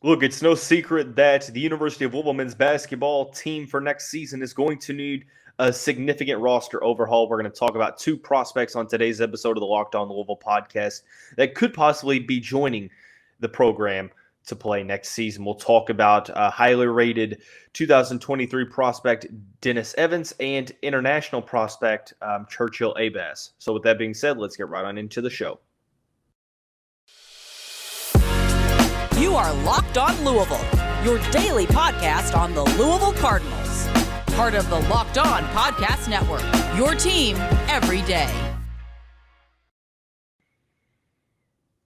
Look, it's no secret that the University of Louisville men's basketball team for next season is going to need a significant roster overhaul. We're going to talk about two prospects on today's episode of the Locked On Louisville podcast that could possibly be joining the program to play next season. We'll talk about highly rated 2023 prospect Dennis Evans and international prospect Churchill Abass. So with that being said, let's get right on into the show. You are Locked On Louisville, your daily podcast on the Louisville Cardinals. Part of the Locked On Podcast Network, your team every day.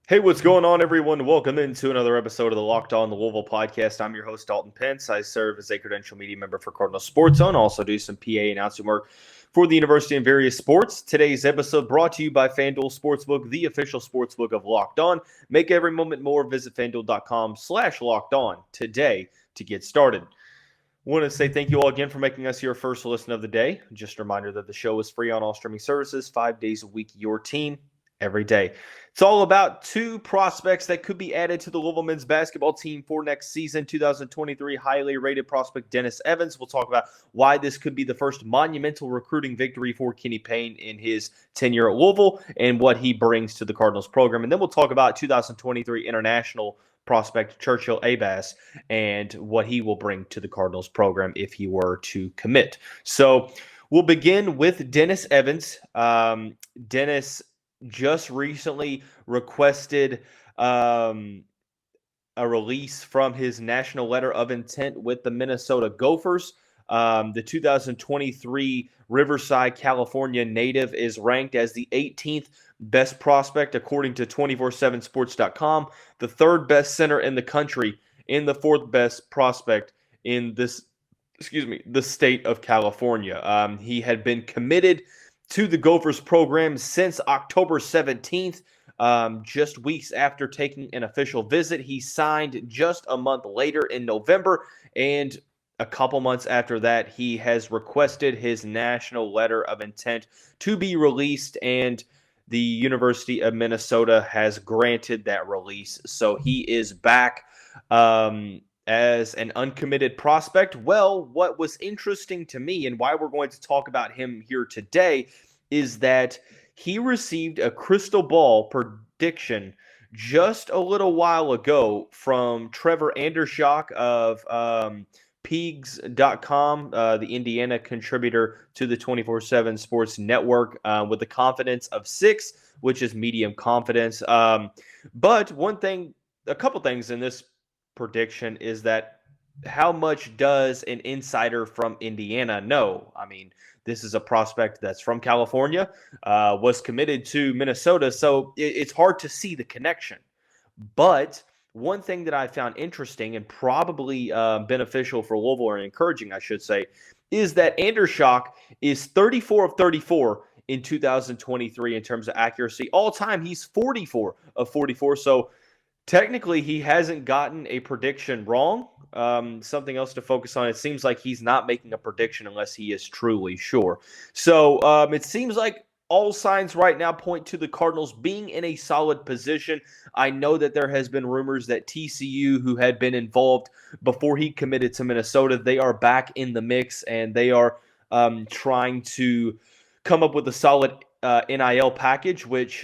Hey, what's going on, everyone? Welcome into another episode of the Locked On Louisville podcast. I'm your host, Dalton Pence. I serve as a credential media member for Cardinal Sports Zone. Also do some PA announcing work for the university and various sports. Today's episode brought to you by FanDuel Sportsbook, the official sportsbook of Locked On. Make every moment more. Visit FanDuel.com/Locked On today to get started. I want to say thank you all again for making us your first listen of the day. Just a reminder that the show is free on all streaming services, 5 days a week, your team every day. It's all about two prospects that could be added to the Louisville men's basketball team for next season. 2023 highly rated prospect Dennis Evans. We'll talk about why this could be the first monumental recruiting victory for Kenny Payne in his tenure at Louisville and what he brings to the Cardinals program. And then we'll talk about 2023 international prospect Churchill Abass and what he will bring to the Cardinals program if he were to commit. So we'll begin with Dennis Evans. Dennis just recently requested a release from his national letter of intent with the Minnesota Gophers. The 2023 Riverside, California native is ranked as the 18th best prospect according to 247sports.com, the third best center in the country, and the fourth best prospect in the state of California. He had been committed to the Gophers program since October 17th, just weeks after taking an official visit. He signed just a month later in November, and a couple months after that, he has requested his national letter of intent to be released, and the University of Minnesota has granted that release. So he is back as an uncommitted prospect. Well, what was interesting to me and why we're going to talk about him here today is that he received a crystal ball prediction just a little while ago from Trevor Andershock of Pigs.com, the Indiana contributor to the 24/7 Sports Network, with a confidence of 6, which is medium confidence. But a couple things in this prediction is that how much does an insider from Indiana know? I mean, this is a prospect that's from California, was committed to Minnesota, so it's hard to see the connection. But one thing that I found interesting and probably beneficial for Louisville, or encouraging, I should say, is that Andershock is 34 of 34 in 2023 in terms of accuracy. All time, he's 44 of 44, so technically, he hasn't gotten a prediction wrong. Something else to focus on. It seems like he's not making a prediction unless he is truly sure. So it seems like all signs right now point to the Cardinals being in a solid position. I know that there has been rumors that TCU, who had been involved before he committed to Minnesota, they are back in the mix, and they are trying to come up with a solid NIL package, which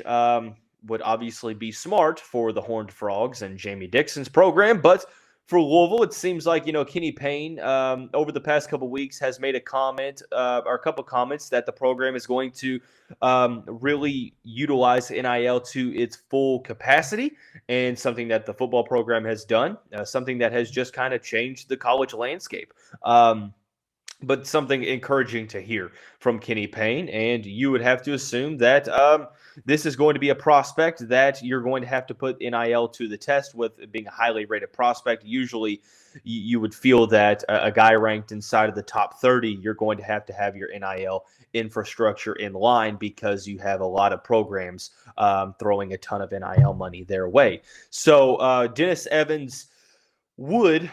would obviously be smart for the Horned Frogs and Jamie Dixon's program. But for Louisville, it seems like, Kenny Payne over the past couple weeks has made a comment or a couple comments that the program is going to really utilize NIL to its full capacity, and something that the football program has done, something that has just kind of changed the college landscape. But something encouraging to hear from Kenny Payne, and you would have to assume that this is going to be a prospect that you're going to have to put NIL to the test with, being a highly rated prospect. Usually you would feel that a guy ranked inside of the top 30, you're going to have your NIL infrastructure in line because you have a lot of programs throwing a ton of NIL money their way. So Dennis Evans would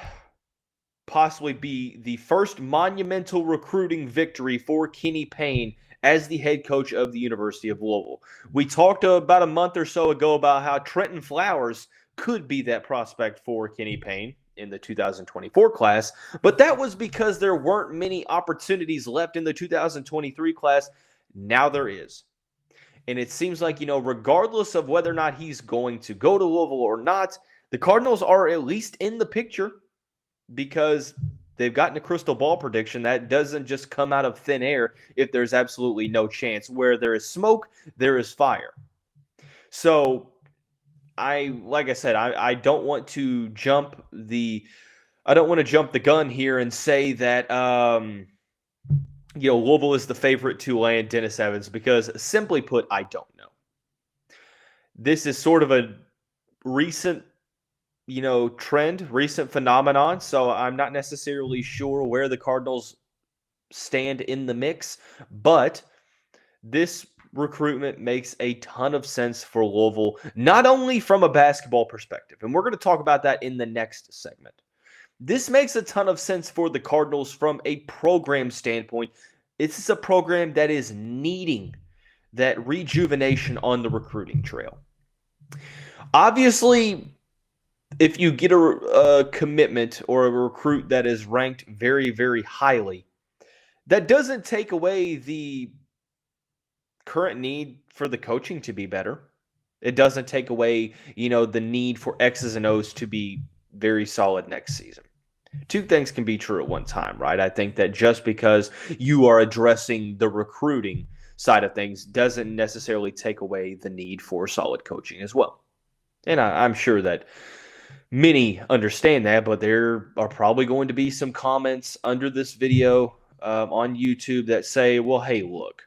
possibly be the first monumental recruiting victory for Kenny Payne as the head coach of the University of Louisville. We talked about a month or so ago about how Trenton Flowers could be that prospect for Kenny Payne in the 2024 class, but that was because there weren't many opportunities left in the 2023 class. Now there is. And it seems like, regardless of whether or not he's going to go to Louisville or not, the Cardinals are at least in the picture because they've gotten a crystal ball prediction that doesn't just come out of thin air if there's absolutely no chance. Where there is smoke, there is fire. So I don't want to jump the gun here and say that Louisville is the favorite to land Dennis Evans, because simply put, I don't know. This is sort of a recent trend, recent phenomenon, so I'm not necessarily sure where the Cardinals stand in the mix, but this recruitment makes a ton of sense for Louisville, not only from a basketball perspective, and we're going to talk about that in the next segment. This makes a ton of sense for the Cardinals from a program standpoint. This is a program that is needing that rejuvenation on the recruiting trail. Obviously, if you get a commitment or a recruit that is ranked very, very highly, that doesn't take away the current need for the coaching to be better. It doesn't take away, the need for X's and O's to be very solid next season. Two things can be true at one time, right? I think that just because you are addressing the recruiting side of things doesn't necessarily take away the need for solid coaching as well. And I'm sure that many understand that, but there are probably going to be some comments under this video on YouTube that say, well, hey, look,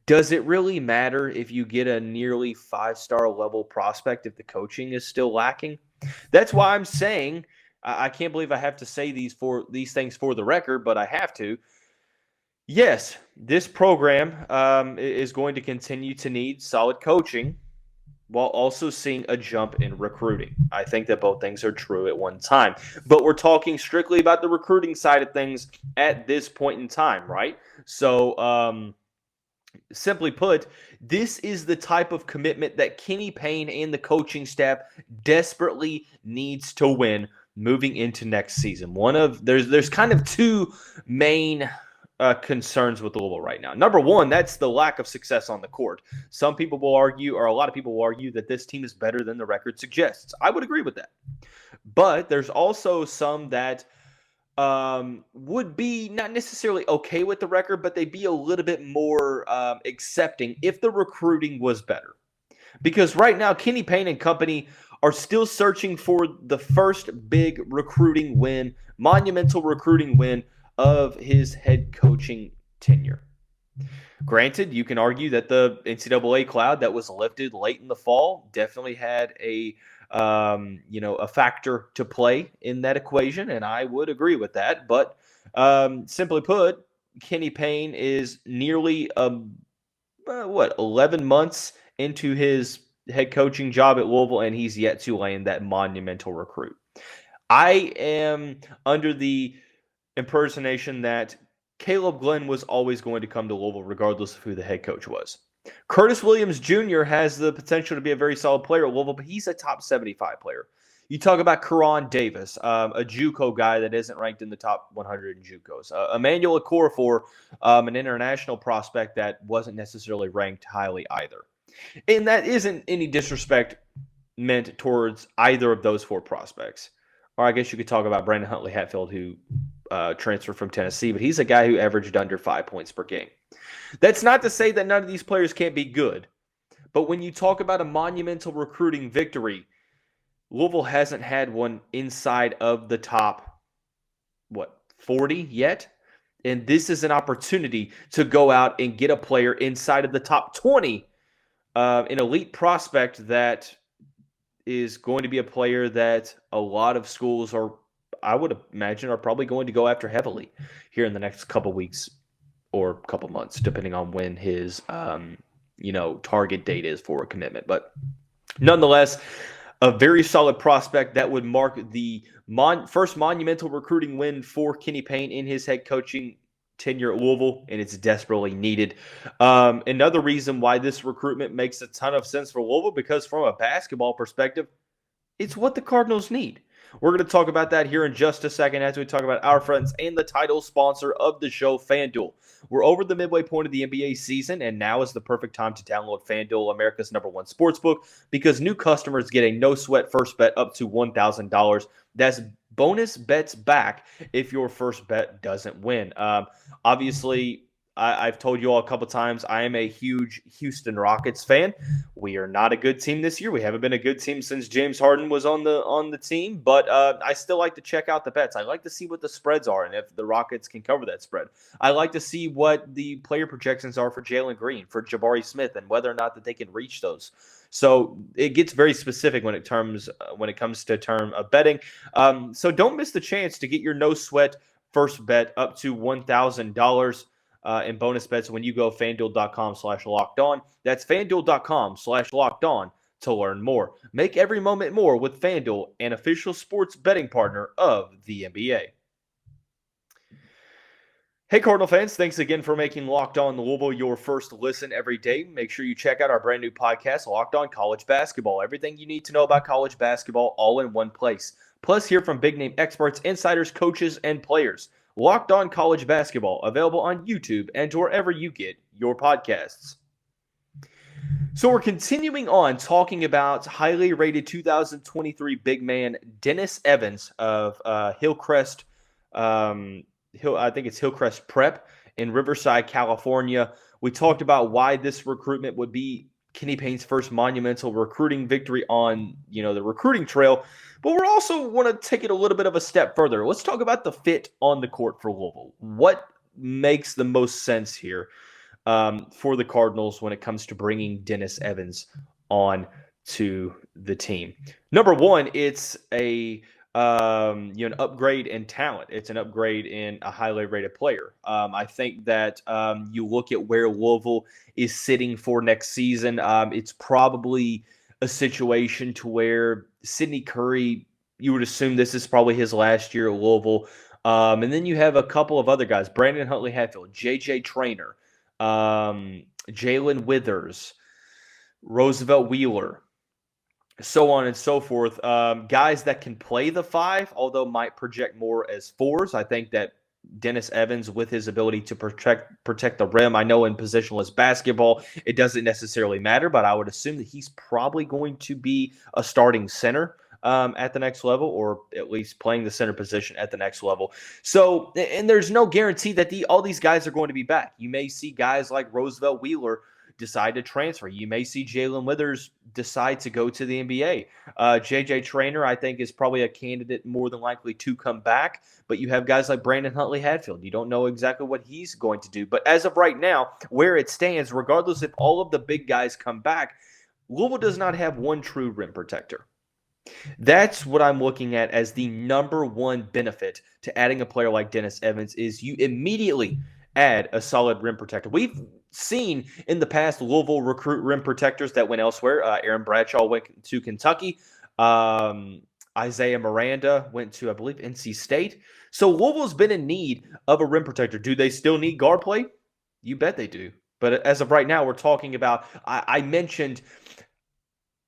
does it really matter if you get a nearly 5-star level prospect if the coaching is still lacking? That's why I'm saying, I can't believe I have to say these things for the record, but I have to. Yes, this program is going to continue to need solid coaching while also seeing a jump in recruiting. I think that both things are true at one time. But we're talking strictly about the recruiting side of things at this point in time, right? So, simply put, this is the type of commitment that Kenny Payne and the coaching staff desperately needs to win moving into next season. There's kind of two main concerns with Louisville right now. Number one, that's the lack of success on the court. Some people will argue, or a lot of people will argue, that this team is better than the record suggests. I would agree with that. But there's also some that would be not necessarily okay with the record, but they'd be a little bit more accepting if the recruiting was better. Because right now, Kenny Payne and company are still searching for the first big recruiting win, monumental recruiting win of his head coaching tenure. Granted, you can argue that the NCAA cloud that was lifted late in the fall definitely had a factor to play in that equation, and I would agree with that. But simply put, Kenny Payne is nearly 11 months into his head coaching job at Louisville, and he's yet to land that monumental recruit. I am under the impersonation that Caleb Glenn was always going to come to Louisville regardless of who the head coach was. Curtis Williams Jr. has the potential to be a very solid player at Louisville, but he's a top 75 player. You talk about Karan Davis, a JUCO guy that isn't ranked in the top 100 in JUCOs. Emmanuel Okorafor, an international prospect that wasn't necessarily ranked highly either. And that isn't any disrespect meant towards either of those four prospects. Or I guess you could talk about Brandon Huntley Hatfield, who transferred from Tennessee, but he's a guy who averaged under 5 points per game. That's not to say that none of these players can't be good, but when you talk about a monumental recruiting victory, Louisville hasn't had one inside of the top, 40 yet? And this is an opportunity to go out and get a player inside of the top 20, an elite prospect that is going to be a player that a lot of schools I would imagine, are probably going to go after heavily here in the next couple weeks or couple months, depending on when his, target date is for a commitment. But nonetheless, a very solid prospect that would mark the first monumental recruiting win for Kenny Payne in his head coaching tenure at Louisville, and it's desperately needed. Another reason why this recruitment makes a ton of sense for Louisville, because from a basketball perspective, It's what the Cardinals need. We're going to talk about that here in just a second as we talk about our friends and the title sponsor of the show, FanDuel. We're over the midway point of the NBA season, and now is the perfect time to download FanDuel, America's #1 sportsbook, because new customers get a no-sweat first bet up to $1,000. That's bonus bets back if your first bet doesn't win. Obviously, I've told you all a couple times, I am a huge Houston Rockets fan. We are not a good team this year. We haven't been a good team since James Harden was on the team, but I still like to check out the bets. I like to see what the spreads are and if the Rockets can cover that spread. I like to see what the player projections are for Jalen Green, for Jabari Smith, and whether or not that they can reach those. So it gets very specific when it comes to term of betting. So don't miss the chance to get your no sweat first bet up to $1,000. In bonus bets when you go FanDuel.com/lockedon. That's FanDuel.com/lockedon to learn more. Make every moment more with FanDuel, an official sports betting partner of the NBA. Hey, Cardinal fans, thanks again for making Locked On Louisville your first listen every day. Make sure you check out our brand new podcast, Locked On College Basketball. Everything you need to know about college basketball all in one place. Plus, hear from big-name experts, insiders, coaches, and players. Locked On College Basketball, available on YouTube and wherever you get your podcasts. So we're continuing on talking about highly rated 2023 big man Dennis Evans of Hillcrest. I think it's Hillcrest Prep in Riverside, California. We talked about why this recruitment would be Kenny Payne's first monumental recruiting victory on, the recruiting trail. But we're also want to take it a little bit of a step further. Let's talk about the fit on the court for Louisville. What makes the most sense here for the Cardinals when it comes to bringing Dennis Evans on to the team? Number one, it's an upgrade in talent. It's an upgrade in a highly rated player. I think that you look at where Louisville is sitting for next season. It's probably a situation to where Sidney Curry, you would assume this is probably his last year at Louisville. And then you have a couple of other guys, Brandon Huntley-Hatfield, J.J. Traynor, Jalen Withers, Roosevelt Wheeler, so on and so forth. Guys that can play the five, although might project more as fours. I think that Dennis Evans, with his ability to protect the rim, I know in positionless basketball, it doesn't necessarily matter, but I would assume that he's probably going to be a starting center at the next level, or at least playing the center position at the next level. So, and there's no guarantee that all these guys are going to be back. You may see guys like Roosevelt Wheeler decide to transfer. You may see Jalen Withers decide to go to the NBA. J.J. Traynor, I think, is probably a candidate more than likely to come back. But you have guys like Brandon Huntley-Hatfield. You don't know exactly what he's going to do. But as of right now, where it stands, regardless if all of the big guys come back, Louisville does not have one true rim protector. That's what I'm looking at as the number one benefit to adding a player like Dennis Evans is you immediately add a solid rim protector. We've seen in the past Louisville recruit rim protectors that went elsewhere. Aaron Bradshaw went to Kentucky. Isaiah Miranda went to, I believe, NC State. So Louisville's been in need of a rim protector. Do they still need guard play? You bet they do. But as of right now, we're talking about, I mentioned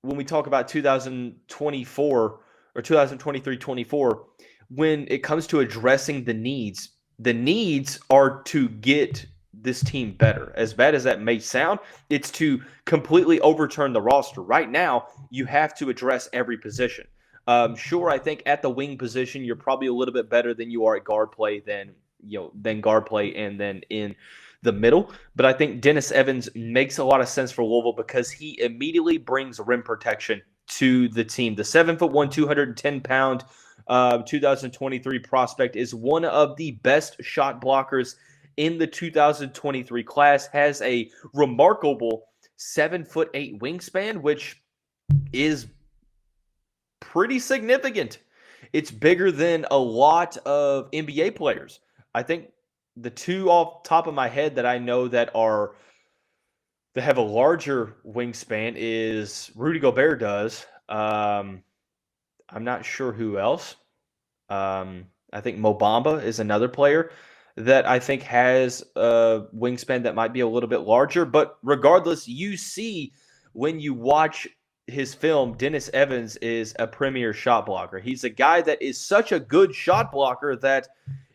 when we talk about 2024 or 2023-24, when it comes to addressing the needs are to get this team better. As bad as that may sound, it's to completely overturn the roster. Right now, you have to address every position. Sure, I think at the wing position, you're probably a little bit better than you are at guard play than guard play and then in the middle. But I think Dennis Evans makes a lot of sense for Louisville because he immediately brings rim protection to the team. The 7'1", 210-pound 2023 prospect is one of the best shot blockers in the 2023 class, has a remarkable 7'8" wingspan, which is pretty significant. It's bigger than a lot of NBA players. I think the two off top of my head that I know that have a larger wingspan is Rudy Gobert does. I'm not sure who else. I think Mo Bamba is another player that I think has a wingspan that might be a little bit larger. But regardless, you see when you watch his film, Dennis Evans is a premier shot blocker. He's a guy that is such a good shot blocker that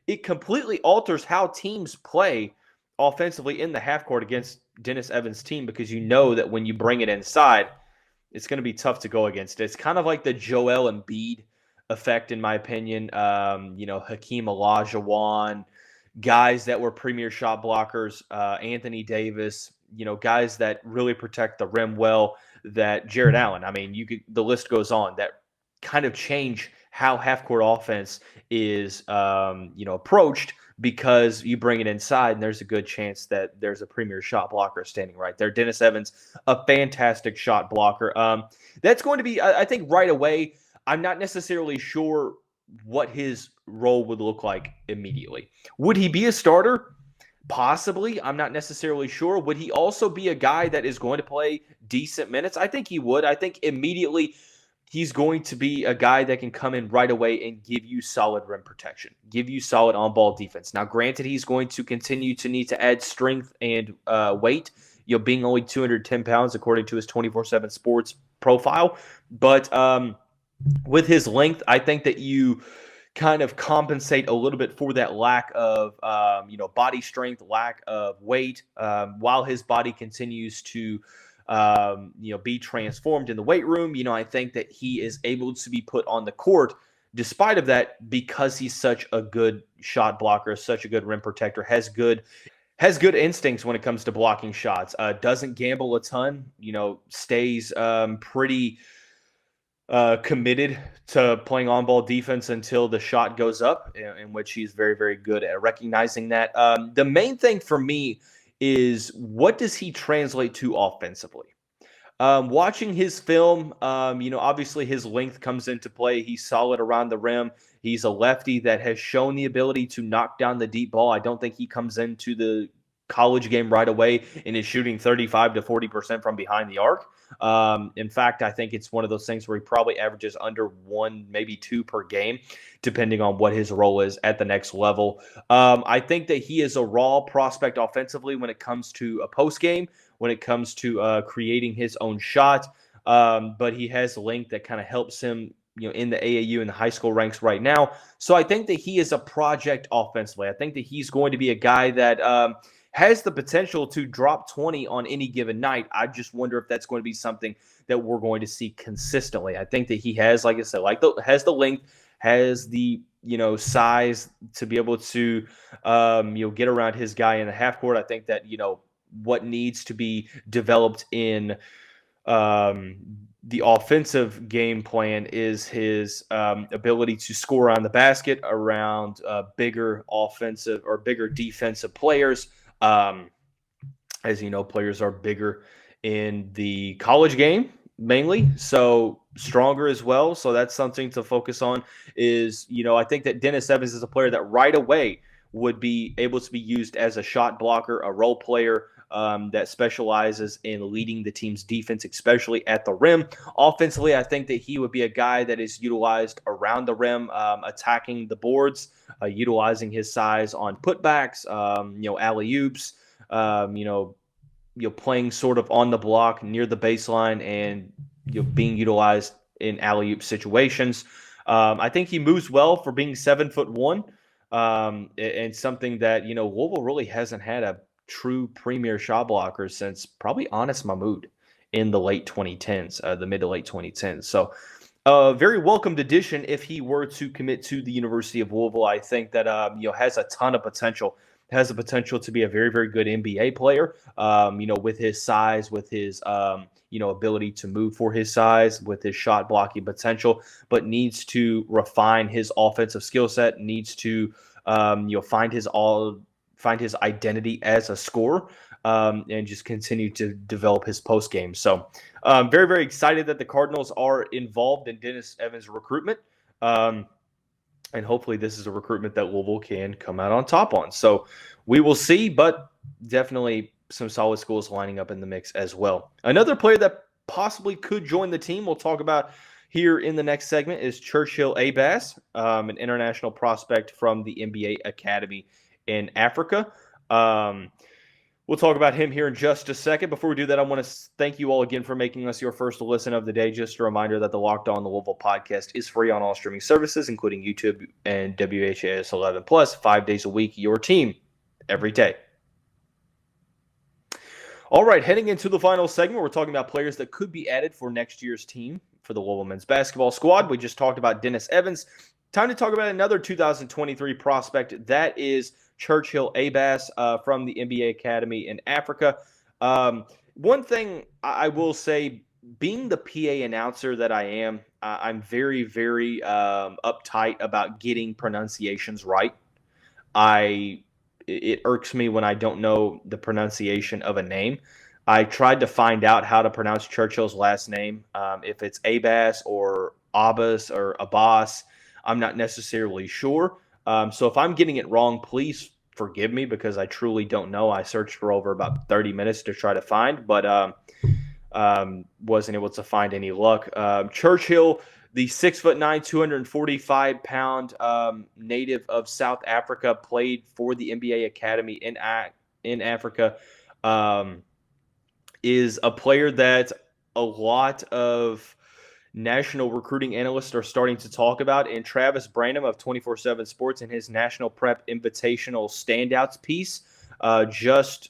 it completely alters how teams play offensively in the half court against Dennis Evans' team, because you know that when you bring it inside, it's going to be tough to go against. It's kind of like the Joel Embiid effect, in my opinion. Hakeem Olajuwon, guys that were premier shot blockers, Anthony Davis, guys that really protect the rim well, that Jared Allen. I mean, the list goes on, that kind of change how half-court offense is, approached, because you bring it inside and there's a good chance that there's a premier shot blocker standing right there. Dennis Evans, a fantastic shot blocker. That's going to be, I think, right away. I'm not necessarily sure what his role would look like immediately. Would he be a starter? Possibly. I'm not necessarily sure. Would he also be a guy that is going to play decent minutes? I think he would. I think immediately he's going to be a guy that can come in right away and give you solid rim protection, give you solid on-ball defense. Now, granted, he's going to continue to need to add strength and weight, being only 210 pounds according to his 24/7 Sports profile. But with his length, I think that you kind of compensate a little bit for that lack of, body strength, lack of weight, while his body continues to, be transformed in the weight room. I think that he is able to be put on the court despite of that, because he's such a good shot blocker, such a good rim protector, has good instincts when it comes to blocking shots, doesn't gamble a ton, stays pretty committed to playing on-ball defense until the shot goes up, in which he's very, very good at recognizing that. The main thing for me is, what does he translate to offensively? Watching his film, obviously his length comes into play. He's solid around the rim. He's a lefty that has shown the ability to knock down the deep ball. I don't think he comes into the college game right away and is shooting 35 to 40% from behind the arc. In fact, I think it's one of those things where he probably averages under 1, maybe 2 per game, depending on what his role is at the next level. I think that he is a raw prospect offensively when it comes to a post game, when it comes to creating his own shot. But he has length that kind of helps him, in the AAU and the high school ranks right now. So I think that he is a project offensively. I think that he's going to be a guy that has the potential to drop 20 on any given night. I just wonder if that's going to be something that we're going to see consistently. I think that he has, like I said, has the length, has the size to be able to get around his guy in the half court. I think that what needs to be developed in the offensive game plan is his ability to score on the basket around bigger offensive or bigger defensive players. As you know, players are bigger in the college game mainly, so stronger as well. So that's something to focus on. I think that Dennis Evans is a player that right away would be able to be used as a shot blocker, a role player that specializes in leading the team's defense, especially at the rim. Offensively, I think that he would be a guy that is utilized around the rim, attacking the boards, utilizing his size on putbacks, alley-oops, playing sort of on the block near the baseline and being utilized in alley-oop situations. I think he moves well for being 7'1", and something that Louisville really hasn't had a true premier shot blocker since probably Anas Mahmoud in the late 2010s, the mid to late 2010s. So very welcomed addition if he were to commit to the University of Louisville. I think that has a ton of potential. Has the potential to be a very, very good NBA player, with his size, with his, ability to move for his size, with his shot blocking potential, but needs to refine his offensive skill set, needs to, find his identity as a scorer, and just continue to develop his post game. So very, very excited that the Cardinals are involved in Dennis Evans' recruitment. And hopefully this is a recruitment that Louisville can come out on top on. So we will see, but definitely some solid schools lining up in the mix as well. Another player that possibly could join the team we'll talk about here in the next segment is Churchill Abass, an international prospect from the NBA Academy in Africa. We'll talk about him here in just a second. Before we do that, I want to thank you all again for making us your first listen of the day. Just a reminder that the Locked On Louisville podcast is free on all streaming services, including YouTube and WHAS 11 Plus, 5 days a week, your team every day. All right, heading into the final segment, we're talking about players that could be added for next year's team for the Louisville men's basketball squad. We just talked about Dennis Evans. Time to talk about another 2023 prospect. That is Churchill Abass from the NBA Academy in Africa. One thing I will say, being the PA announcer that I am, I'm very, very uptight about getting pronunciations right. It irks me when I don't know the pronunciation of a name. I tried to find out how to pronounce Churchill's last name. If it's Abass or Abbas or Abbas, I'm not necessarily sure. So if I'm getting it wrong, please forgive me because I truly don't know. I searched for over about 30 minutes to try to find, but wasn't able to find any luck. Churchill, the 6'9", 245-pound native of South Africa, played for the NBA Academy in Africa. Is a player that a lot of national recruiting analysts are starting to talk about. And Travis Branham of 24/7 Sports in his National Prep Invitational Standouts piece just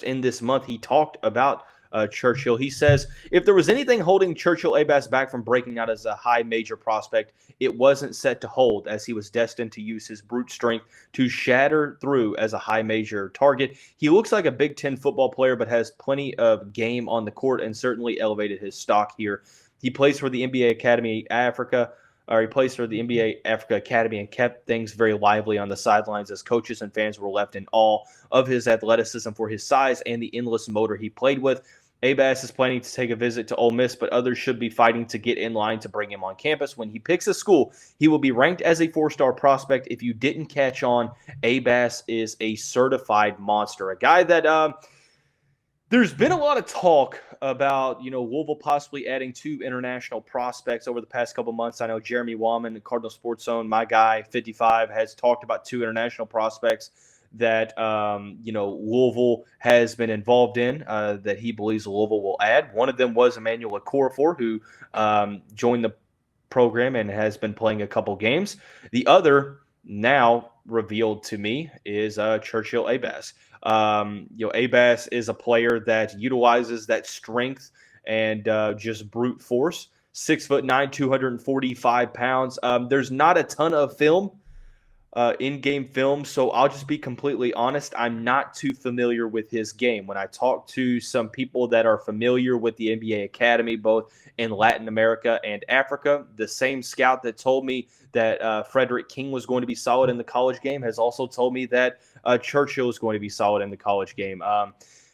in this month, he talked about Churchill. He says, if there was anything holding Churchill Abass back from breaking out as a high major prospect, it wasn't set to hold, as he was destined to use his brute strength to shatter through as a high major target. He looks like a Big Ten football player, but has plenty of game on the court and certainly elevated his stock here. He plays for the NBA Academy Africa. He plays for the NBA Africa Academy and kept things very lively on the sidelines as coaches and fans were left in awe of his athleticism for his size and the endless motor he played with. Abass is planning to take a visit to Ole Miss, but others should be fighting to get in line to bring him on campus. When he picks a school, he will be ranked as a 4-star prospect. If you didn't catch on, Abass is a certified monster. A guy that there's been a lot of talk about, Louisville possibly adding 2 international prospects over the past couple months. I know Jeremy Wallman, the Cardinal Sports Zone, my guy, 55, has talked about 2 international prospects that Louisville has been involved in, that he believes Louisville will add. One of them was Emmanuel Okorafor, who joined the program and has been playing a couple games. The other, now revealed to me, is Churchill Abass. Abass is a player that utilizes that strength and just brute force. 6'9", 245 pounds. There's not a ton of film. In-game film, so I'll just be completely honest. I'm not too familiar with his game. When I talk to some people that are familiar with the NBA Academy, both in Latin America and Africa, the same scout that told me that Frederick King was going to be solid in the college game has also told me that Churchill is going to be solid in the college game.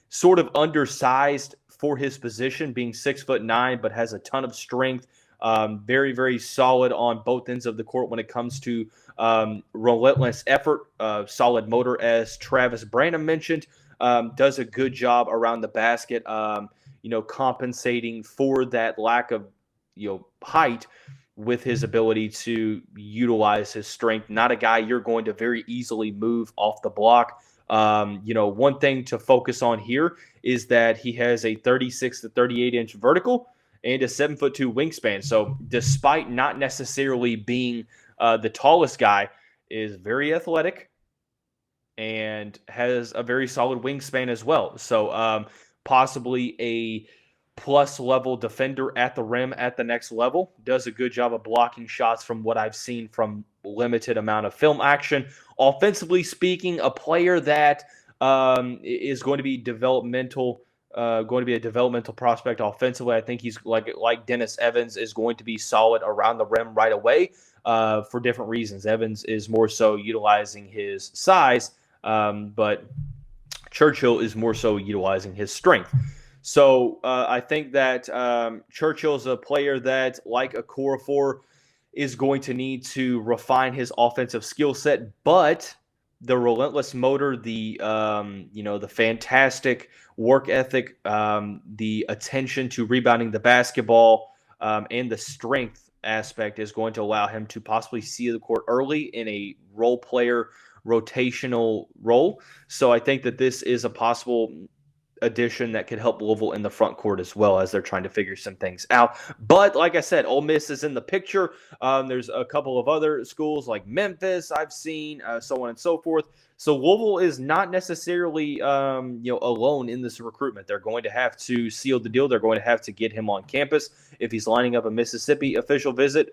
Sort of undersized for his position, being 6'9", but has a ton of strength. Very, very solid on both ends of the court when it comes to relentless effort, solid motor, as Travis Branham mentioned. Does a good job around the basket, compensating for that lack of, height with his ability to utilize his strength. Not a guy you're going to very easily move off the block. One thing to focus on here is that he has a 36 to 38 inch vertical and a 7'2" wingspan. So despite not necessarily being the tallest guy, is very athletic and has a very solid wingspan as well. So possibly a plus level defender at the rim at the next level. Does a good job of blocking shots from what I've seen from limited amount of film action. Offensively speaking, a player that is going to be developmental. Going to be a developmental prospect offensively. I think he's like Dennis Evans, is going to be solid around the rim right away for different reasons. Evans is more so utilizing his size, but Churchill is more so utilizing his strength. So I think that Churchill's a player that, like Okorafor, is going to need to refine his offensive skill set, but the relentless motor, the fantastic work ethic, the attention to rebounding the basketball, and the strength aspect is going to allow him to possibly see the court early in a role player rotational role. So I think that this is a possible addition that could help Louisville in the front court as well as they're trying to figure some things out. But like I said, Ole Miss is in the picture. There's a couple of other schools like Memphis I've seen, so on and so forth. So Louisville is not necessarily alone in this recruitment. They're going to have to seal the deal. They're going to have to get him on campus if he's lining up a Mississippi official visit.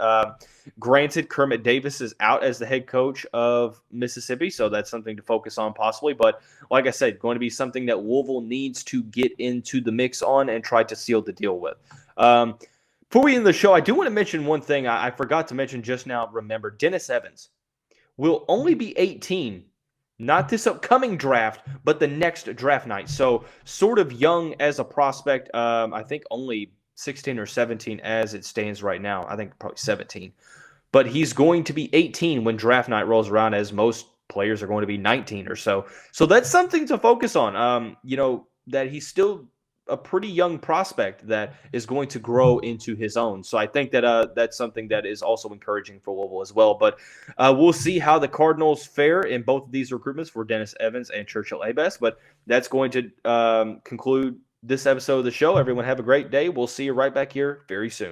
Granted, Kermit Davis is out as the head coach of Mississippi, so that's something to focus on possibly. But like I said, going to be something that Louisville needs to get into the mix on and try to seal the deal with. Before we end the show, I do want to mention one thing I forgot to mention just now. Remember, Dennis Evans will only be 18, not this upcoming draft, but the next draft night. So sort of young as a prospect. I think only 16 or 17 as it stands right now. I think probably 17. But he's going to be 18 when draft night rolls around, as most players are going to be 19 or so. So that's something to focus on. That he's still a pretty young prospect that is going to grow into his own. So I think that that's something that is also encouraging for Louisville as well. But we'll see how the Cardinals fare in both of these recruitments for Dennis Evans and Churchill Abass. But that's going to conclude this episode of the show. Everyone have a great day. We'll see you right back here very soon.